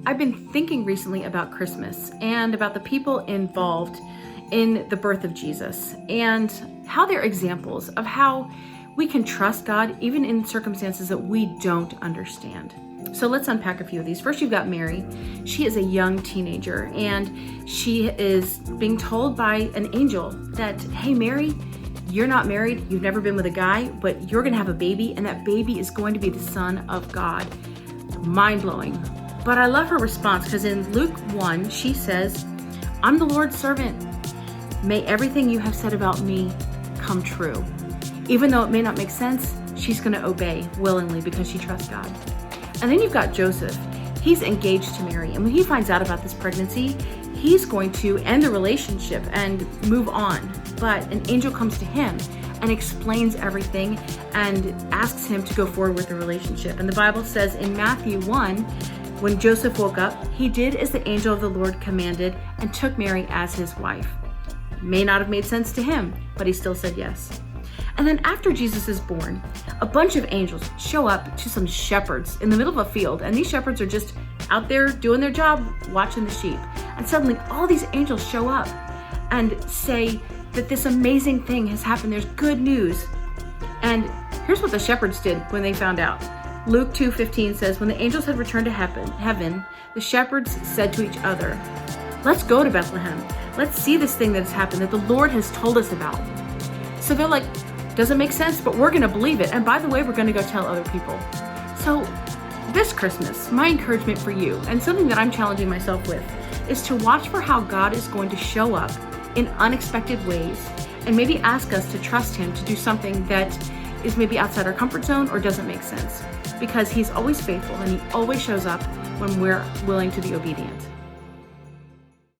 I've been thinking recently about Christmas and about the people involved in the birth of Jesus and how they're examples of how we can trust God even in circumstances that we don't understand. So let's unpack a few of these. First, you've got Mary. She is a young teenager and she is being told by an angel that, hey, Mary, you're not married, you've never been with a guy, but you're gonna have a baby and that baby is going to be the Son of God. Mind-blowing. But I love her response because in Luke 1, she says, I'm the Lord's servant. May everything you have said about me come true. Even though it may not make sense, she's going to obey willingly because she trusts God. And then you've got Joseph. He's engaged to Mary. And when he finds out about this pregnancy, he's going to end the relationship and move on. But an angel comes to him and explains everything and asks him to go forward with the relationship. And the Bible says in Matthew 1, when Joseph woke up, he did as the angel of the Lord commanded and took Mary as his wife. May not have made sense to him, but he still said yes. And then after Jesus is born, a bunch of angels show up to some shepherds in the middle of a field. And these shepherds are just out there doing their job, watching the sheep. And suddenly all these angels show up and say that this amazing thing has happened. There's good news. And here's what the shepherds did when they found out. Luke 2:15 says, when the angels had returned to heaven, the shepherds said to each other, let's go to Bethlehem. Let's see this thing that has happened that the Lord has told us about. So they're like, doesn't make sense, but we're going to believe it. And by the way, we're going to go tell other people. So this Christmas, my encouragement for you, and something that I'm challenging myself with, is to watch for how God is going to show up in unexpected ways and maybe ask us to trust him to do something that is maybe outside our comfort zone or doesn't make sense. Because he's always faithful and he always shows up when we're willing to be obedient.